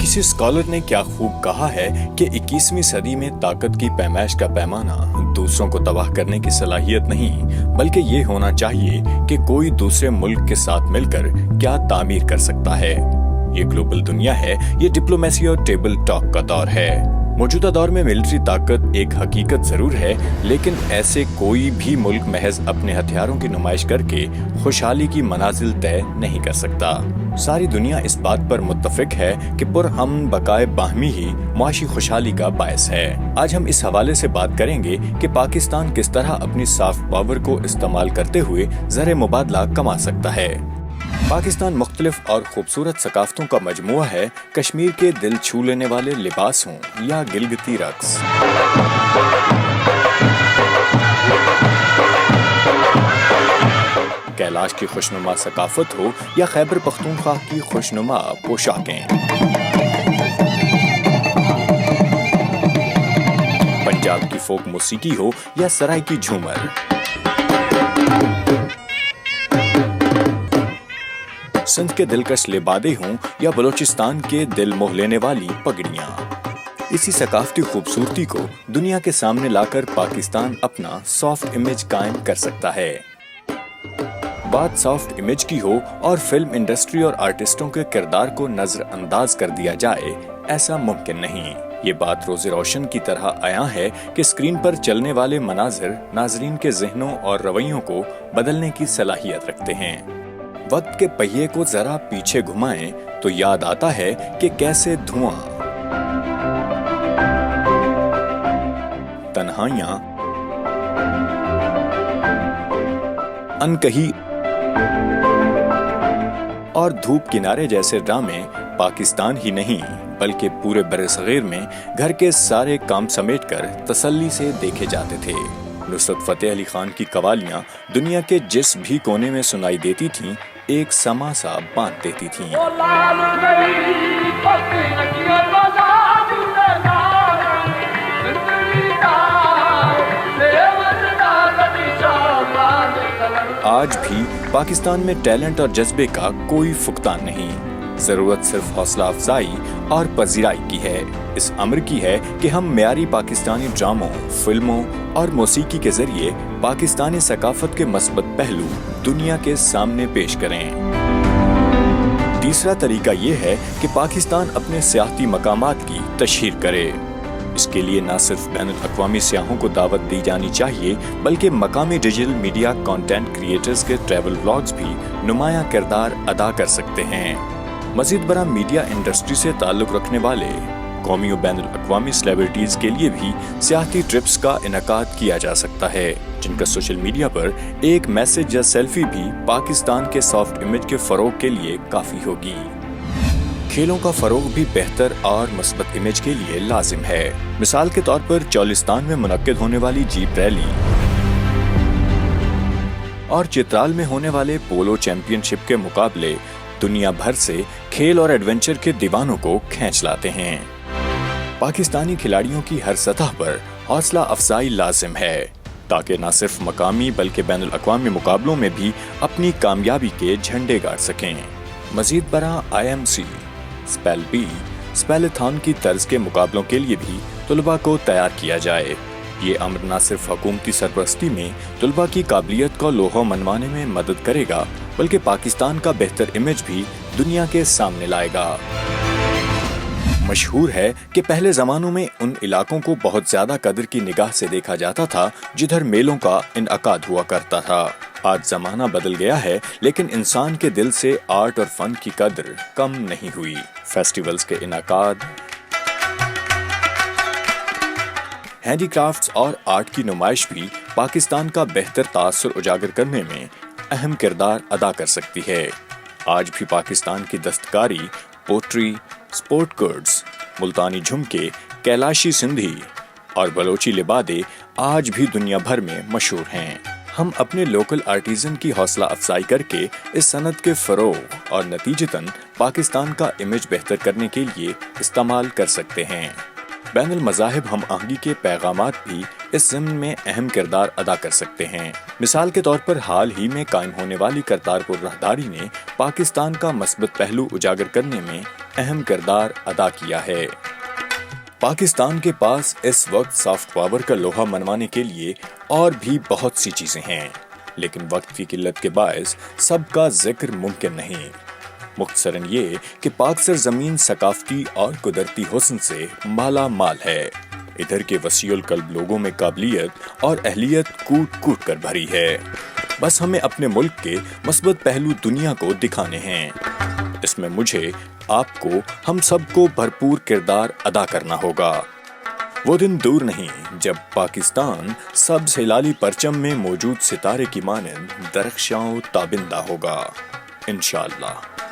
کسی اسکالر نے کیا خوب کہا ہے کہ 21ویں صدی میں طاقت کی پیمائش کا پیمانہ دوسروں کو تباہ کرنے کی صلاحیت نہیں، بلکہ یہ ہونا چاہیے کہ کوئی دوسرے ملک کے ساتھ مل کر کیا تعمیر کر سکتا ہے۔ یہ گلوبل دنیا ہے، یہ ڈپلومیسی اور ٹیبل ٹاک کا دور ہے۔ موجودہ دور میں ملٹری طاقت ایک حقیقت ضرور ہے، لیکن ایسے کوئی بھی ملک محض اپنے ہتھیاروں کی نمائش کر کے خوشحالی کی منازل طے نہیں کر سکتا۔ ساری دنیا اس بات پر متفق ہے کہ پرامن بقائے باہمی ہی معاشی خوشحالی کا باعث ہے۔ آج ہم اس حوالے سے بات کریں گے کہ پاکستان کس طرح اپنی سافٹ پاور کو استعمال کرتے ہوئے زر مبادلہ کما سکتا ہے۔ پاکستان مختلف اور خوبصورت ثقافتوں کا مجموعہ ہے، کشمیر کے دل چھو لینے والے لباس ہوں یا گلگتی رقص۔ کیلاش کی خوشنما ثقافت ہو یا خیبر پختونخوا کی خوشنما پوشاکیں، پنجاب کی فوک موسیقی ہو یا سرائی کی جھومر، سندھ کے دلکش لبادے ہوں یا بلوچستان کے دل موہ لینے والی پگڑیاں، اسی ثقافتی خوبصورتی کو دنیا کے سامنے لا کر پاکستان اپنا سافٹ امیج قائم کر سکتا ہے۔ بات سافٹ امیج کی ہو اور فلم انڈسٹری اور آرٹسٹوں کے کردار کو نظر انداز کر دیا جائے، ایسا ممکن نہیں۔ یہ بات روز روشن کی طرح عیاں ہے کہ اسکرین پر چلنے والے مناظر ناظرین کے ذہنوں اور رویوں کو بدلنے کی صلاحیت رکھتے ہیں۔ وقت کے پہیے کو ذرا پیچھے گھمائیں تو یاد آتا ہے کہ کیسے دھواں، تنہائیاں، انکہی اور دھوپ کنارے جیسے ڈرامے پاکستان ہی نہیں بلکہ پورے برصغیر میں گھر کے سارے کام سمیٹ کر تسلی سے دیکھے جاتے تھے۔ نصرت فتح علی خان کی قوالیاں دنیا کے جس بھی کونے میں سنائی دیتی تھیں، ایک سما سا باندھ دیتی تھیں۔ آج بھی پاکستان میں ٹیلنٹ اور جذبے کا کوئی فقدان نہیں، ضرورت صرف حوصلہ افزائی اور پذیرائی کی ہے۔ اس امر کی ہے کہ ہم معیاری پاکستانی ڈراموں، فلموں اور موسیقی کے ذریعے پاکستانی ثقافت کے مثبت پہلو دنیا کے سامنے پیش کریں۔ تیسرا طریقہ یہ ہے کہ پاکستان اپنے سیاحتی مقامات کی تشہیر کرے۔ اس کے لیے نہ صرف بین الاقوامی سیاحوں کو دعوت دی جانی چاہیے، بلکہ مقامی ڈیجیٹل میڈیا کانٹینٹ کریٹرز کے ٹریول ولاگز بھی نمایاں کردار ادا کر سکتے ہیں۔ مزید برآں میڈیا انڈسٹری سے تعلق رکھنے والے قومی و بین الاقوامی سیلیبریٹیز کے لیے بھی سیاحتی ٹرپس کا انعقاد کیا جا سکتا ہے، جن کا سوشل میڈیا پر ایک میسج یا سیلفی بھی پاکستان کے سافٹ امیج کے فروغ کے لیے کافی ہوگی۔ کھیلوں کا فروغ بھی بہتر اور مثبت امیج کے لیے لازم ہے۔ مثال کے طور پر چولستان میں منعقد ہونے والی جیپ ریلی اور چترال میں ہونے والے پولو چیمپئن شپ کے مقابلے دنیا بھر سے کھیل اور ایڈونچر کے دیوانوں کو کھینچ لاتے ہیں۔ پاکستانی کھلاڑیوں کی ہر سطح پر حوصلہ افزائی لازم ہے، تاکہ نہ صرف مقامی بلکہ بین الاقوامی مقابلوں میں بھی اپنی کامیابی کے جھنڈے گاڑ سکیں۔ مزید برآں IMC اسپیل بی اسپیلتھان کی طرز کے مقابلوں کے لیے بھی طلباء کو تیار کیا جائے۔ یہ امر نہ صرف حکومتی سرپرستی میں طلباء کی قابلیت کو لوہا منوانے میں مدد کرے گا، بلکہ پاکستان کا بہتر امیج بھی دنیا کے سامنے لائے گا۔ مشہور ہے کہ پہلے زمانوں میں ان علاقوں کو بہت زیادہ قدر کی نگاہ سے دیکھا جاتا تھا جدھر میلوں کا انعقاد ہوا کرتا تھا۔ آج زمانہ بدل گیا ہے، لیکن انسان کے دل سے آرٹ اور فن کی قدر کم نہیں ہوئی۔ فیسٹیولز کے انعقاد، ہینڈی کرافٹس اور آرٹ کی نمائش بھی پاکستان کا بہتر تاثر اجاگر کرنے میں اہم کردار ادا کر سکتی ہے۔ آج بھی پاکستان کی دستکاری، پوٹری، سپورٹ گڈز، ملتانی جھمکے، کیلاشی سندھی اور بلوچی لبادے آج بھی دنیا بھر میں مشہور ہیں۔ ہم اپنے لوکل آرٹیزن کی حوصلہ افزائی کر کے اس صنعت کے فروغ اور نتیجتاً پاکستان کا امیج بہتر کرنے کے لیے استعمال کر سکتے ہیں۔ بین المذاہب ہم آہنگی کے پیغامات بھی اس ضمن میں اہم کردار ادا کر سکتے ہیں۔ مثال کے طور پر حال ہی میں قائم ہونے والی کرتارپور راہداری نے پاکستان کا مثبت پہلو اجاگر کرنے میں اہم کردار ادا کیا ہے۔ پاکستان کے پاس اس وقت سافٹ پاور کا لوہا منوانے کے لیے اور بھی بہت سی چیزیں ہیں، لیکن وقت کی قلت کے باعث سب کا ذکر ممکن نہیں۔ مختصراً یہ کہ پاک سرزمین ثقافتی اور قدرتی حسن سے مالا مال ہے۔ ادھر کے وسیع القلب لوگوں میں قابلیت اور اہلیت کوٹ کوٹ کر بھری ہے۔ بس ہمیں اپنے ملک کے مثبت پہلو دنیا کو دکھانے ہیں۔ اس میں مجھے، آپ کو، ہم سب کو بھرپور کردار ادا کرنا ہوگا۔ وہ دن دور نہیں جب پاکستان سبز ہلالی پرچم میں موجود ستارے کی مانند درخشاں و تابندہ ہوگا، انشاءاللہ۔